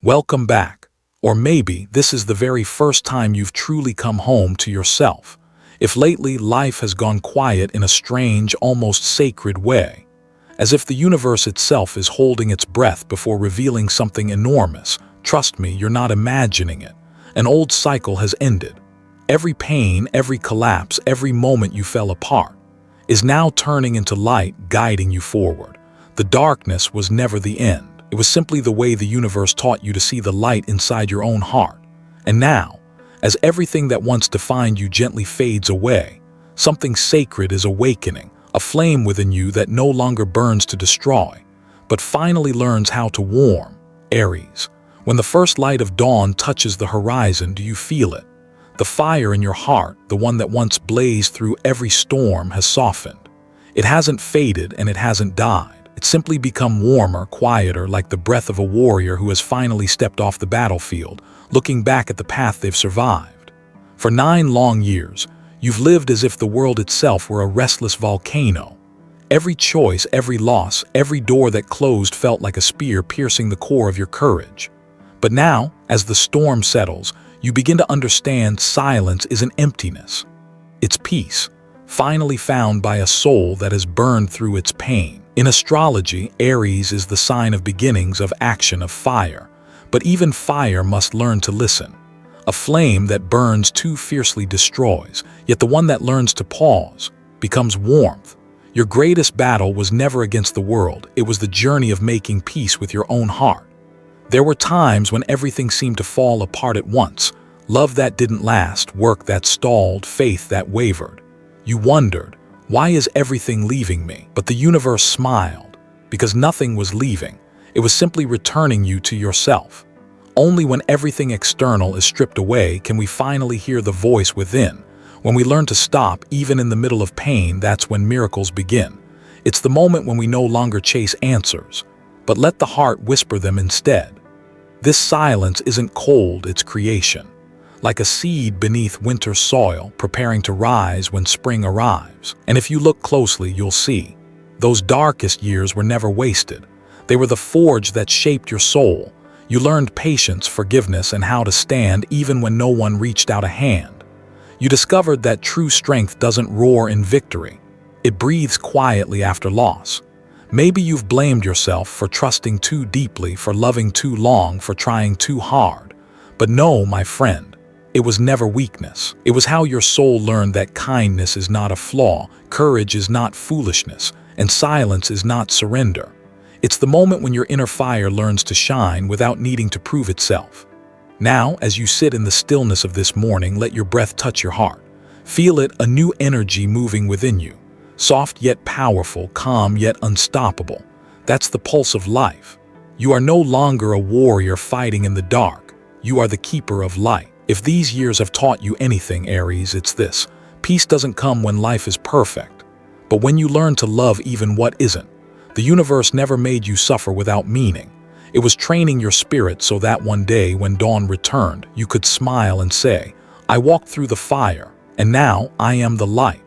Welcome back. Or maybe this is the very first time you've truly come home to yourself. If lately life has gone quiet in a strange, almost sacred way, as if the universe itself is holding its breath before revealing something enormous, trust me, you're not imagining it. An old cycle has ended. Every pain, every collapse, every moment you fell apart is now turning into light, guiding you forward. The darkness was never the end. It was simply the way the universe taught you to see the light inside your own heart. And now, as everything that once defined you gently fades away, something sacred is awakening, a flame within you that no longer burns to destroy, but finally learns how to warm. Aries. When the first light of dawn touches the horizon, do you feel it? The fire in your heart, the one that once blazed through every storm, has softened. It hasn't faded and it hasn't died. It's simply become warmer, quieter, like the breath of a warrior who has finally stepped off the battlefield, looking back at the path they've survived. For 9 long years, you've lived as if the world itself were a restless volcano. Every choice, every loss, every door that closed felt like a spear piercing the core of your courage. But now, as the storm settles, you begin to understand silence isn't emptiness. It's peace, finally found by a soul that has burned through its pain. In astrology, Aries is the sign of beginnings, of action, of fire. But even fire must learn to listen. A flame that burns too fiercely destroys, yet the one that learns to pause becomes warmth. Your greatest battle was never against the world, it was the journey of making peace with your own heart. There were times when everything seemed to fall apart at once. Love that didn't last, work that stalled, faith that wavered. You wondered, why is everything leaving me? But the universe smiled, because nothing was leaving. It was simply returning you to yourself. Only when everything external is stripped away can we finally hear the voice within. When we learn to stop, even in the middle of pain, that's when miracles begin. It's the moment when we no longer chase answers, but let the heart whisper them instead. This silence isn't cold, it's creation. Like a seed beneath winter soil, preparing to rise when spring arrives. And if you look closely, you'll see. Those darkest years were never wasted. They were the forge that shaped your soul. You learned patience, forgiveness, and how to stand even when no one reached out a hand. You discovered that true strength doesn't roar in victory. It breathes quietly after loss. Maybe you've blamed yourself for trusting too deeply, for loving too long, for trying too hard. But no, my friend, it was never weakness. It was how your soul learned that kindness is not a flaw, courage is not foolishness, and silence is not surrender. It's the moment when your inner fire learns to shine without needing to prove itself. Now, as you sit in the stillness of this morning, let your breath touch your heart. Feel it, a new energy moving within you. Soft yet powerful, calm yet unstoppable. That's the pulse of life. You are no longer a warrior fighting in the dark. You are the keeper of light. If these years have taught you anything, Aries, it's this. Peace doesn't come when life is perfect, but when you learn to love even what isn't. The universe never made you suffer without meaning. It was training your spirit so that one day when dawn returned, you could smile and say, I walked through the fire, and now I am the light.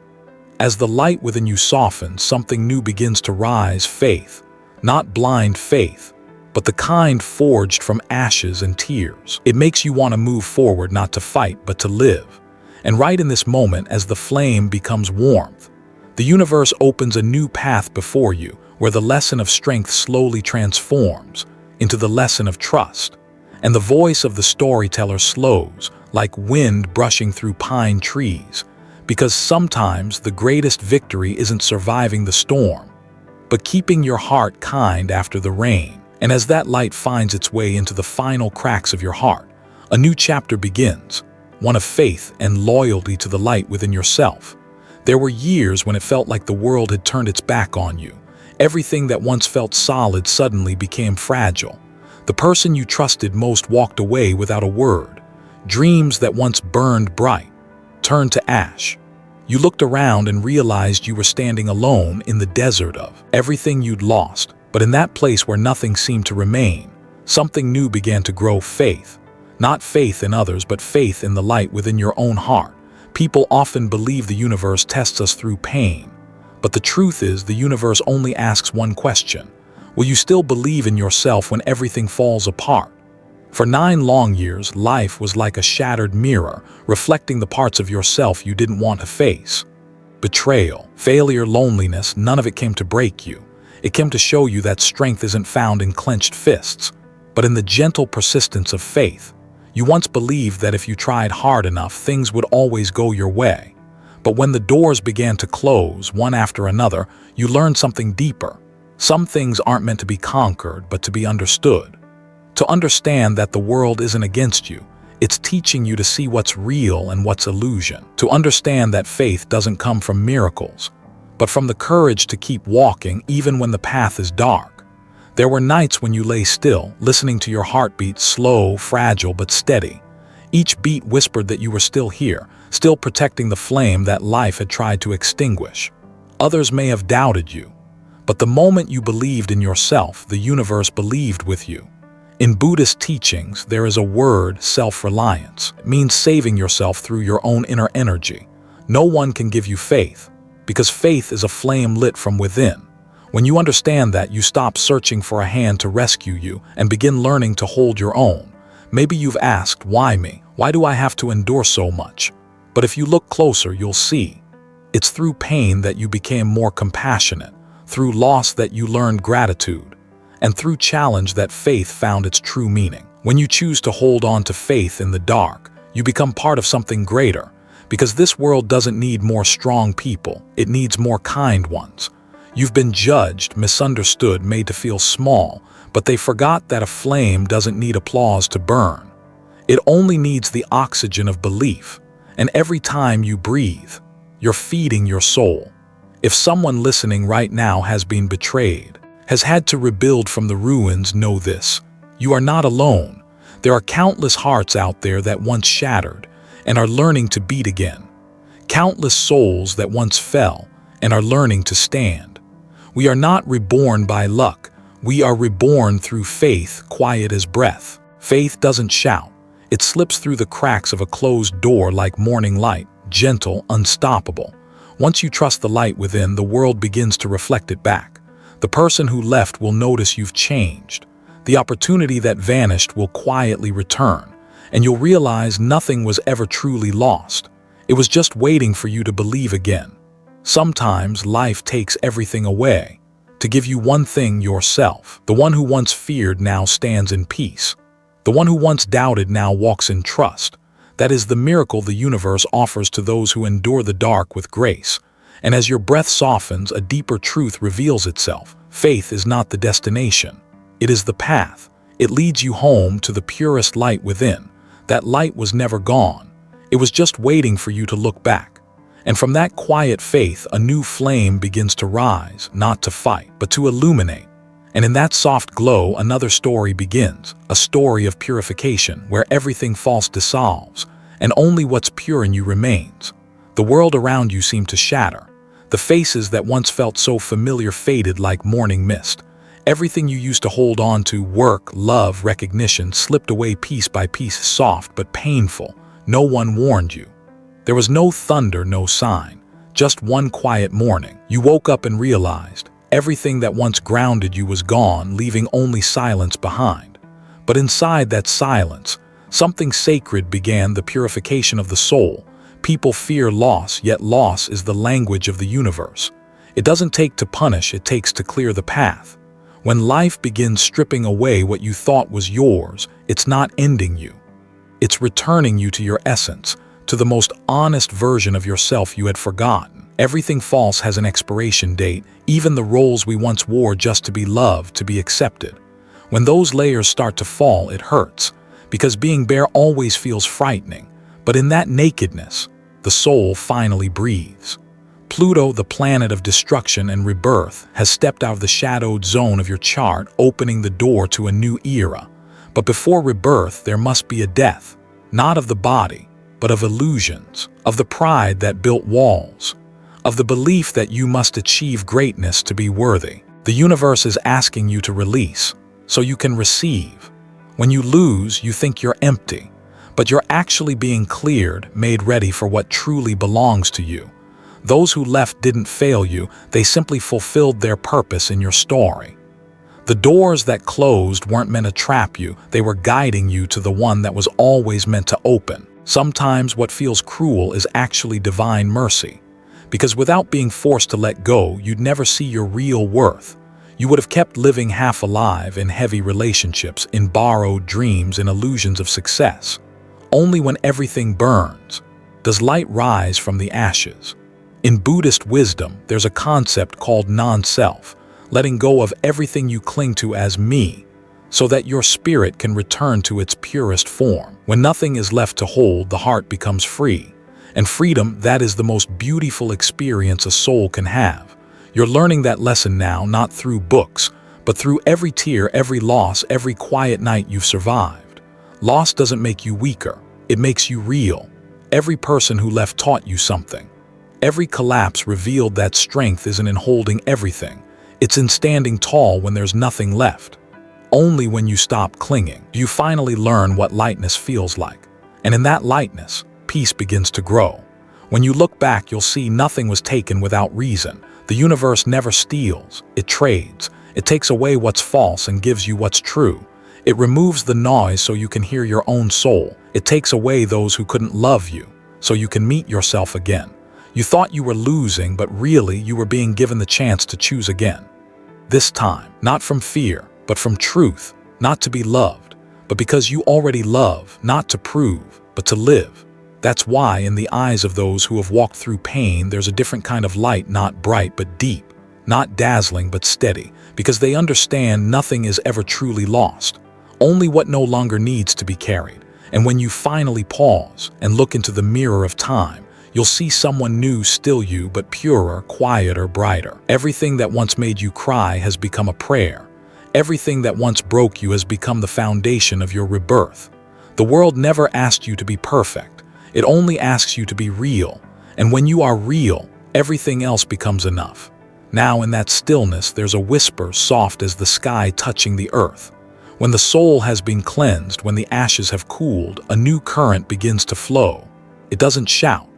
As the light within you softens, something new begins to rise, faith. Not blind faith, but the kind forged from ashes and tears. It makes you want to move forward, not to fight, but to live. And right in this moment, as the flame becomes warmth, the universe opens a new path before you, where the lesson of strength slowly transforms into the lesson of trust. And the voice of the storyteller slows, like wind brushing through pine trees. Because sometimes the greatest victory isn't surviving the storm, but keeping your heart kind after the rain. And as that light finds its way into the final cracks of your heart, a new chapter begins, one of faith and loyalty to the light within yourself. There were years when it felt like the world had turned its back on you. Everything that once felt solid suddenly became fragile. The person you trusted most walked away without a word. Dreams that once burned bright turned to ash. You looked around and realized you were standing alone in the desert of everything you'd lost. But in that place where nothing seemed to remain, something new began to grow, faith. Not faith in others, but faith in the light within your own heart. People often believe the universe tests us through pain. But the truth is, the universe only asks one question. Will you still believe in yourself when everything falls apart? For 9 long years, life was like a shattered mirror, reflecting the parts of yourself you didn't want to face. Betrayal, failure, loneliness, none of it came to break you. It came to show you that strength isn't found in clenched fists, but in the gentle persistence of faith. You once believed that if you tried hard enough, things would always go your way. But when the doors began to close, one after another, you learned something deeper. Some things aren't meant to be conquered, but to be understood. To understand that the world isn't against you, it's teaching you to see what's real and what's illusion. To understand that faith doesn't come from miracles, but from the courage to keep walking even when the path is dark. There were nights when you lay still, listening to your heartbeat, slow, fragile, but steady. Each beat whispered that you were still here, still protecting the flame that life had tried to extinguish. Others may have doubted you, but the moment you believed in yourself, the universe believed with you. In Buddhist teachings, there is a word, self-reliance. It means saving yourself through your own inner energy. No one can give you faith, because faith is a flame lit from within. When you understand that, you stop searching for a hand to rescue you and begin learning to hold your own. Maybe you've asked, why me? Why do I have to endure so much? But if you look closer, you'll see. It's through pain that you became more compassionate, through loss that you learned gratitude, and through challenge that faith found its true meaning. When you choose to hold on to faith in the dark, you become part of something greater, because this world doesn't need more strong people, it needs more kind ones. You've been judged, misunderstood, made to feel small, but they forgot that a flame doesn't need applause to burn. It only needs the oxygen of belief, and every time you breathe, you're feeding your soul. If someone listening right now has been betrayed, has had to rebuild from the ruins, know this: you are not alone. There are countless hearts out there that once shattered and are learning to beat again. Countless souls that once fell and are learning to stand. We are not reborn by luck. We are reborn through faith, quiet as breath. Faith doesn't shout. It slips through the cracks of a closed door like morning light, gentle, unstoppable. Once you trust the light within, the world begins to reflect it back. The person who left will notice you've changed. The opportunity that vanished will quietly return, and you'll realize nothing was ever truly lost. It was just waiting for you to believe again. Sometimes life takes everything away to give you one thing: yourself. The one who once feared now stands in peace. The one who once doubted now walks in trust. That is the miracle the universe offers to those who endure the dark with grace. And as your breath softens, a deeper truth reveals itself. Faith is not the destination. It is the path. It leads you home to the purest light within. That light was never gone. It was just waiting for you to look back. And from that quiet faith, a new flame begins to rise, not to fight, but to illuminate. And in that soft glow, another story begins, a story of purification, where everything false dissolves, and only what's pure in you remains. The world around you seemed to shatter. The faces that once felt so familiar faded like morning mist. Everything you used to hold on to, work, love, recognition, slipped away piece by piece, soft but painful. No one warned you. There was no thunder, no sign, just one quiet morning. You woke up and realized everything that once grounded you was gone, leaving only silence behind. But inside that silence, something sacred began: the purification of the soul. People fear loss, yet loss is the language of the universe. It doesn't take to punish, it takes to clear the path. When life begins stripping away what you thought was yours, it's not ending you. It's returning you to your essence, to the most honest version of yourself you had forgotten. Everything false has an expiration date, even the roles we once wore just to be loved, to be accepted. When those layers start to fall, it hurts, because being bare always feels frightening. But in that nakedness, the soul finally breathes. Pluto, the planet of destruction and rebirth, has stepped out of the shadowed zone of your chart, opening the door to a new era. But before rebirth, there must be a death, not of the body, but of illusions, of the pride that built walls, of the belief that you must achieve greatness to be worthy. The universe is asking you to release, so you can receive. When you lose, you think you're empty, but you're actually being cleared, made ready for what truly belongs to you. Those who left didn't fail you, they simply fulfilled their purpose in your story. The doors that closed weren't meant to trap you, they were guiding you to the one that was always meant to open. Sometimes what feels cruel is actually divine mercy. Because without being forced to let go, you'd never see your real worth. You would have kept living half alive in heavy relationships, in borrowed dreams and illusions of success. Only when everything burns does light rise from the ashes. In Buddhist wisdom, there's a concept called non-self, letting go of everything you cling to as me, so that your spirit can return to its purest form. When nothing is left to hold, the heart becomes free. And freedom, that is the most beautiful experience a soul can have. You're learning that lesson now, not through books, but through every tear, every loss, every quiet night you've survived. Loss doesn't make you weaker, it makes you real. Every person who left taught you something. Every collapse revealed that strength isn't in holding everything, it's in standing tall when there's nothing left. Only when you stop clinging do you finally learn what lightness feels like. And in that lightness, peace begins to grow. When you look back, you'll see nothing was taken without reason. The universe never steals, it trades. It takes away what's false and gives you what's true. It removes the noise so you can hear your own soul. It takes away those who couldn't love you, so you can meet yourself again. You thought you were losing, but really you were being given the chance to choose again. This time, not from fear, but from truth, not to be loved, but because you already love, not to prove, but to live. That's why in the eyes of those who have walked through pain, there's a different kind of light, not bright but deep, not dazzling but steady, because they understand nothing is ever truly lost, only what no longer needs to be carried. And when you finally pause and look into the mirror of time, you'll see someone new, still you, but purer, quieter, brighter. Everything that once made you cry has become a prayer. Everything that once broke you has become the foundation of your rebirth. The world never asked you to be perfect. It only asks you to be real. And when you are real, everything else becomes enough. Now in that stillness, there's a whisper soft as the sky touching the earth. When the soul has been cleansed, when the ashes have cooled, a new current begins to flow. It doesn't shout.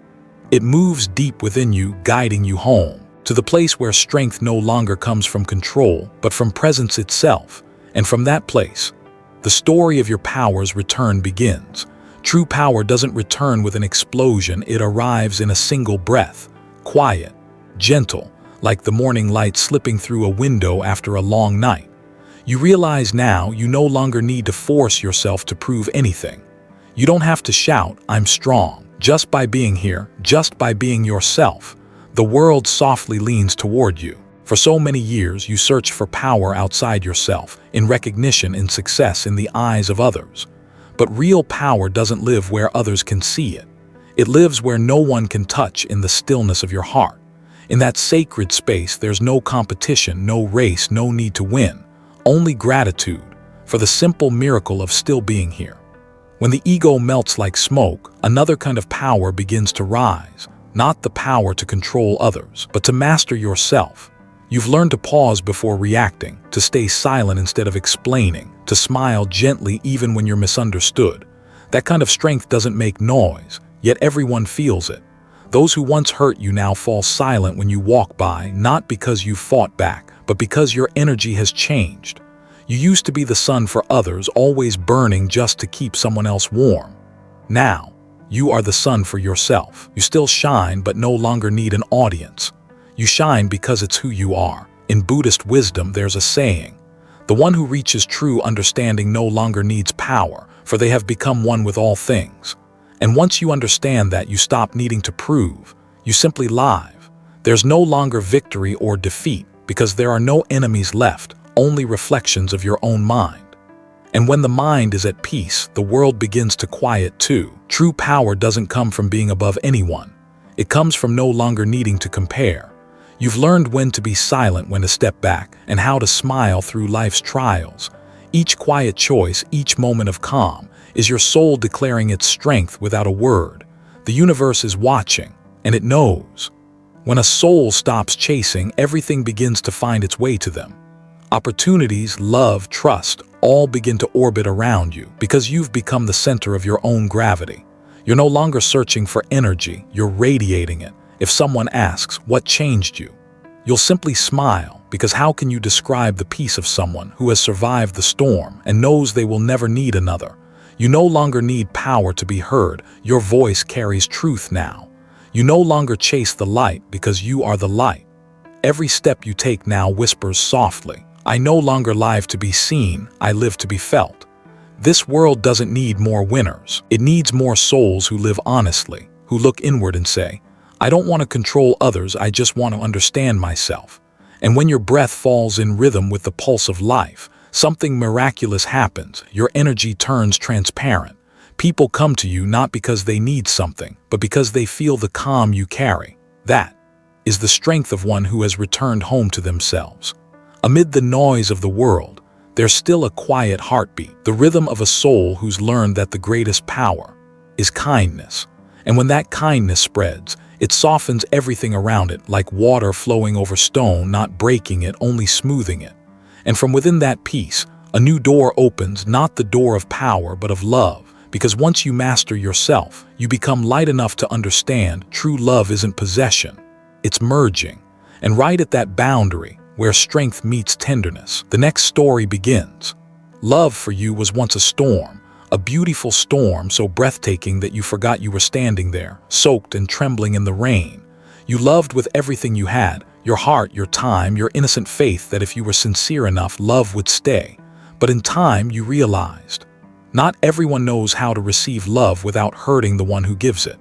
It moves deep within you, guiding you home, to the place where strength no longer comes from control, but from presence itself. And from that place, the story of your power's return begins. True power doesn't return with an explosion, it arrives in a single breath, quiet, gentle, like the morning light slipping through a window after a long night. You realize now you no longer need to force yourself to prove anything. You don't have to shout, "I'm strong." Just by being here, just by being yourself, the world softly leans toward you. For so many years, you search for power outside yourself, in recognition, in success, in the eyes of others. But real power doesn't live where others can see it. It lives where no one can touch, in the stillness of your heart. In that sacred space, there's no competition, no race, no need to win. Only gratitude for the simple miracle of still being here. When the ego melts like smoke, another kind of power begins to rise. Not the power to control others, but to master yourself. You've learned to pause before reacting, to stay silent instead of explaining, to smile gently even when you're misunderstood. That kind of strength doesn't make noise, yet everyone feels it. Those who once hurt you now fall silent when you walk by, not because you fought back, but because your energy has changed. You used to be the sun for others, always burning just to keep someone else warm. Now, you are the sun for yourself. You still shine, but no longer need an audience. You shine because it's who you are. In Buddhist wisdom, there's a saying, "The one who reaches true understanding no longer needs power, for they have become one with all things." And once you understand that, you stop needing to prove. You simply live. There's no longer victory or defeat, because there are no enemies left, only reflections of your own mind. And when the mind is at peace, the world begins to quiet too. True power doesn't come from being above anyone. It comes from no longer needing to compare. You've learned when to be silent, when to step back, and how to smile through life's trials. Each quiet choice, each moment of calm, is your soul declaring its strength without a word. The universe is watching, and it knows. When a soul stops chasing, everything begins to find its way to them. Opportunities, love, trust, all begin to orbit around you because you've become the center of your own gravity. You're no longer searching for energy, you're radiating it. If someone asks, "What changed you?" You'll simply smile, because how can you describe the peace of someone who has survived the storm and knows they will never need another? You no longer need power to be heard. Your voice carries truth now. You no longer chase the light because you are the light. Every step you take now whispers softly, I no longer live to be seen, I live to be felt. This world doesn't need more winners. It needs more souls who live honestly, who look inward and say, I don't want to control others, I just want to understand myself. And when your breath falls in rhythm with the pulse of life, something miraculous happens. Your energy turns transparent. People come to you not because they need something, but because they feel the calm you carry. That is the strength of one who has returned home to themselves. Amid the noise of the world, there's still a quiet heartbeat, the rhythm of a soul who's learned that the greatest power is kindness. And when that kindness spreads, it softens everything around it, like water flowing over stone, not breaking it, only smoothing it. And from within that peace, a new door opens, not the door of power, but of love. Because once you master yourself, you become light enough to understand true love isn't possession, it's merging. And right at that boundary, where strength meets tenderness, the next story begins. Love for you was once a storm, a beautiful storm so breathtaking that you forgot you were standing there, soaked and trembling in the rain. You loved with everything you had, your heart, your time, your innocent faith that if you were sincere enough, love would stay. But in time, you realized, not everyone knows how to receive love without hurting the one who gives it.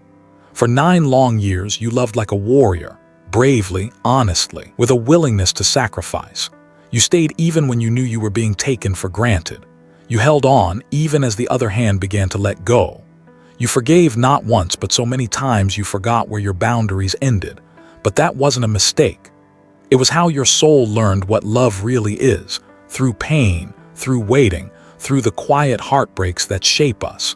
For 9 long years, you loved like a warrior, bravely, honestly, with a willingness to sacrifice. You stayed even when you knew you were being taken for granted. You held on even as the other hand began to let go. You forgave not once, but so many times you forgot where your boundaries ended. But that wasn't a mistake. It was how your soul learned what love really is, through pain, through waiting, through the quiet heartbreaks that shape us.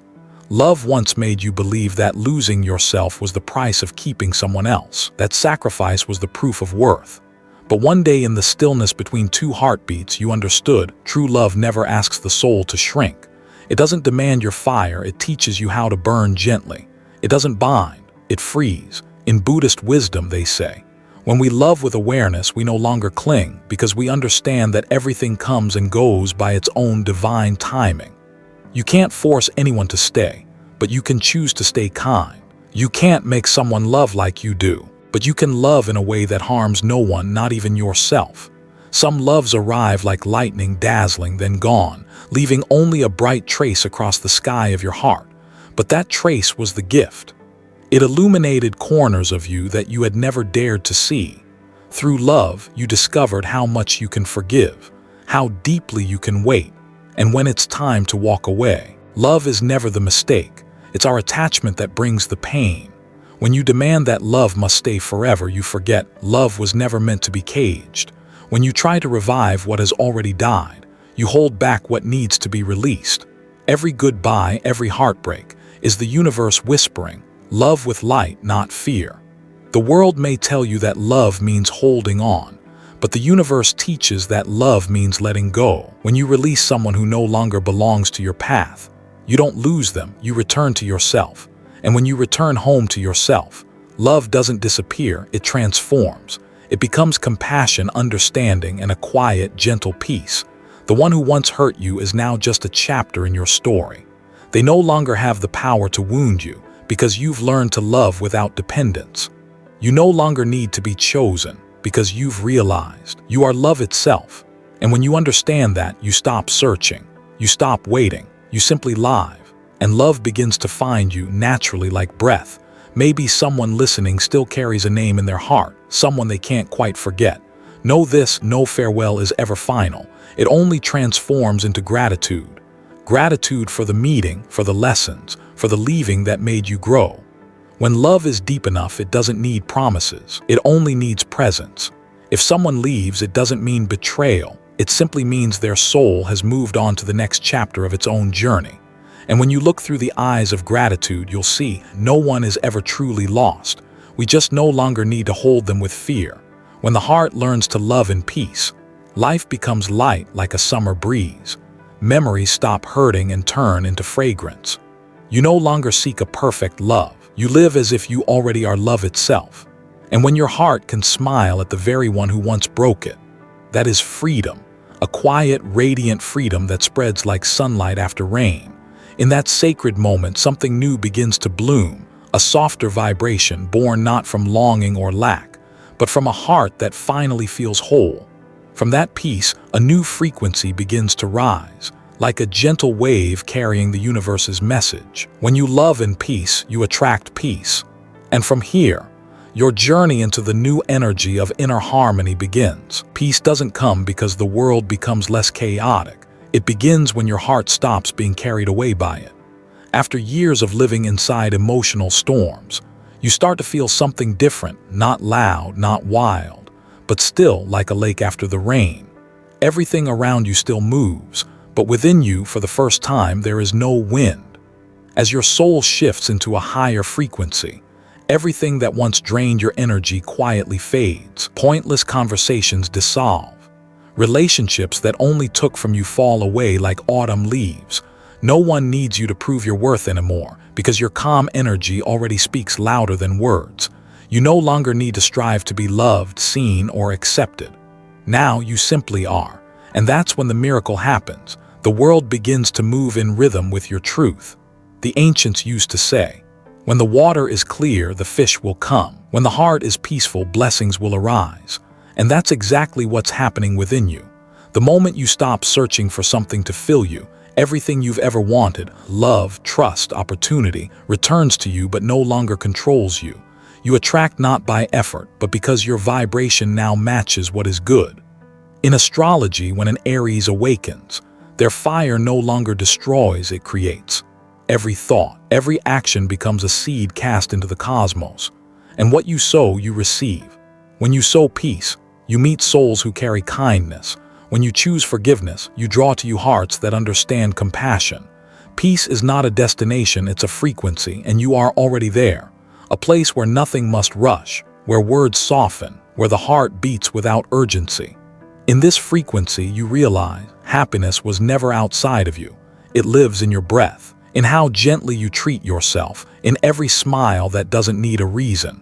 Love once made you believe that losing yourself was the price of keeping someone else, that sacrifice was the proof of worth. But one day in the stillness between 2 heartbeats, you understood true love never asks the soul to shrink. It doesn't demand your fire, it teaches you how to burn gently. It doesn't bind, it frees. In Buddhist wisdom, they say, when we love with awareness, we no longer cling because we understand that everything comes and goes by its own divine timing. You can't force anyone to stay, but you can choose to stay kind. You can't make someone love like you do, but you can love in a way that harms no one, not even yourself. Some loves arrive like lightning, dazzling, then gone, leaving only a bright trace across the sky of your heart. But that trace was the gift. It illuminated corners of you that you had never dared to see. Through love, you discovered how much you can forgive, how deeply you can wait, and when it's time to walk away. Love is never the mistake. It's our attachment that brings the pain. When you demand that love must stay forever, you forget love was never meant to be caged. When you try to revive what has already died, you hold back what needs to be released. Every goodbye, every heartbreak, is the universe whispering, love with light, not fear. The world may tell you that love means holding on, but the universe teaches that love means letting go. When you release someone who no longer belongs to your path, you don't lose them, you return to yourself. And when you return home to yourself, love doesn't disappear, it transforms. It becomes compassion, understanding, and a quiet, gentle peace. The one who once hurt you is now just a chapter in your story. They no longer have the power to wound you because you've learned to love without dependence. You no longer need to be chosen because you've realized you are love itself. And when you understand that, you stop searching, you stop waiting, you simply live. And love begins to find you naturally like breath. Maybe someone listening still carries a name in their heart, someone they can't quite forget. Know this, no farewell is ever final. It only transforms into gratitude. Gratitude for the meeting, for the lessons, for the leaving that made you grow. When love is deep enough, it doesn't need promises. It only needs presence. If someone leaves, it doesn't mean betrayal. It simply means their soul has moved on to the next chapter of its own journey. And when you look through the eyes of gratitude, you'll see no one is ever truly lost. We just no longer need to hold them with fear. When the heart learns to love in peace, life becomes light like a summer breeze. Memories stop hurting and turn into fragrance. You no longer seek a perfect love. You live as if you already are love itself. And when your heart can smile at the very one who once broke it, that is freedom, a quiet, radiant freedom that spreads like sunlight after rain. In that sacred moment, something new begins to bloom, a softer vibration born not from longing or lack, but from a heart that finally feels whole. From that peace, a new frequency begins to rise, like a gentle wave carrying the universe's message. When you love in peace, you attract peace. And from here, your journey into the new energy of inner harmony begins. Peace doesn't come because the world becomes less chaotic. It begins when your heart stops being carried away by it. After years of living inside emotional storms, you start to feel something different, not loud, not wild, but still like a lake after the rain. Everything around you still moves, but within you, for the first time, there is no wind. As your soul shifts into a higher frequency, everything that once drained your energy quietly fades. Pointless conversations dissolve. Relationships that only took from you fall away like autumn leaves. No one needs you to prove your worth anymore, because your calm energy already speaks louder than words. You no longer need to strive to be loved, seen, or accepted. Now you simply are. And that's when the miracle happens. The world begins to move in rhythm with your truth. The ancients used to say, when the water is clear, the fish will come. When the heart is peaceful, blessings will arise. And that's exactly what's happening within you. The moment you stop searching for something to fill you, everything you've ever wanted, love, trust, opportunity, returns to you but no longer controls you. You attract not by effort, but because your vibration now matches what is good. In astrology, when an Aries awakens, their fire no longer destroys, it creates. Every thought, every action becomes a seed cast into the cosmos. And what you sow, you receive. When you sow peace, you meet souls who carry kindness. When you choose forgiveness, you draw to you hearts that understand compassion. Peace is not a destination, it's a frequency, and you are already there. A place where nothing must rush, where words soften, where the heart beats without urgency. In this frequency, you realize happiness was never outside of you. It lives in your breath, in how gently you treat yourself, in every smile that doesn't need a reason.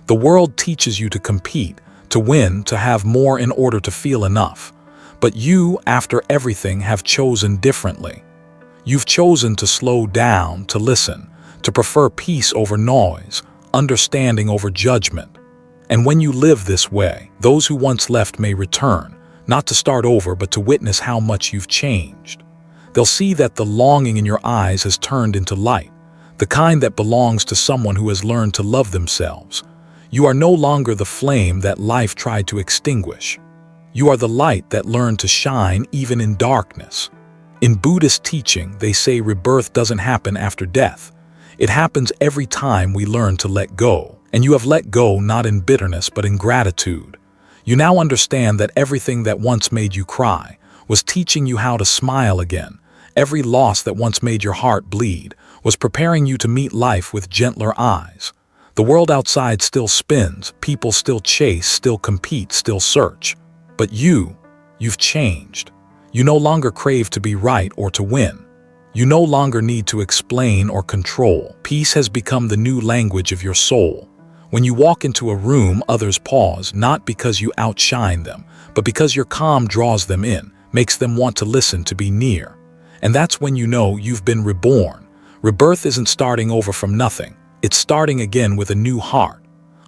The world teaches you to compete, to win, to have more in order to feel enough. But you, after everything, have chosen differently. You've chosen to slow down, to listen, to prefer peace over noise, understanding over judgment. And when you live this way, those who once left may return, not to start over, but to witness how much you've changed. They'll see that the longing in your eyes has turned into light, the kind that belongs to someone who has learned to love themselves. You are no longer the flame that life tried to extinguish. You are the light that learned to shine even in darkness. In Buddhist teaching, they say rebirth doesn't happen after death. It happens every time we learn to let go. And you have let go not in bitterness but in gratitude. You now understand that everything that once made you cry was teaching you how to smile again. Every loss that once made your heart bleed was preparing you to meet life with gentler eyes. The world outside still spins, people still chase, still compete, still search. But you've changed. You no longer crave to be right or to win. You no longer need to explain or control. Peace has become the new language of your soul. When you walk into a room, others pause, not because you outshine them, but because your calm draws them in, makes them want to listen, to be near. And that's when you know you've been reborn. Rebirth isn't starting over from nothing. It's starting again with a new heart.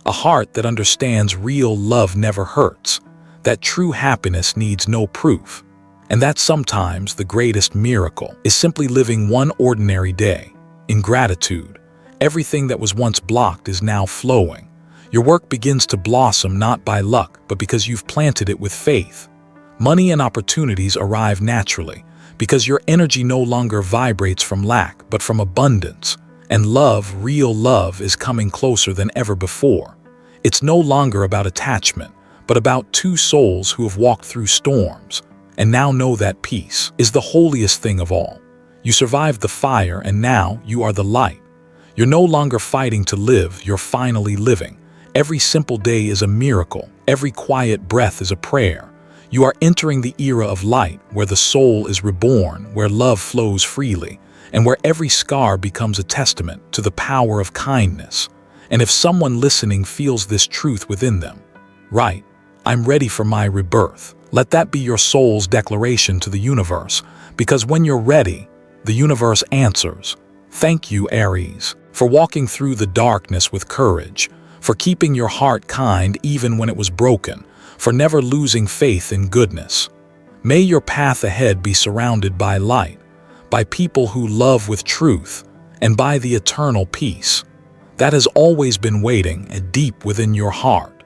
A heart that understands real love never hurts. That true happiness needs no proof. And that sometimes the greatest miracle is simply living one ordinary day in gratitude. Everything that was once blocked is now flowing. Your work begins to blossom not by luck, but because you've planted it with faith. Money and opportunities arrive naturally because your energy no longer vibrates from lack, but from abundance. And love, real love, is coming closer than ever before. It's no longer about attachment, but about two souls who have walked through storms and now know that peace is the holiest thing of all. You survived the fire and now you are the light. You're no longer fighting to live, you're finally living. Every simple day is a miracle. Every quiet breath is a prayer. You are entering the era of light, where the soul is reborn, where love flows freely, and where every scar becomes a testament to the power of kindness. And if someone listening feels this truth within them, right, I'm ready for my rebirth, let that be your soul's declaration to the universe, because when you're ready, the universe answers. Thank you, Aries, for walking through the darkness with courage, for keeping your heart kind even when it was broken, for never losing faith in goodness. May your path ahead be surrounded by light, by people who love with truth, and by the eternal peace that has always been waiting deep within your heart.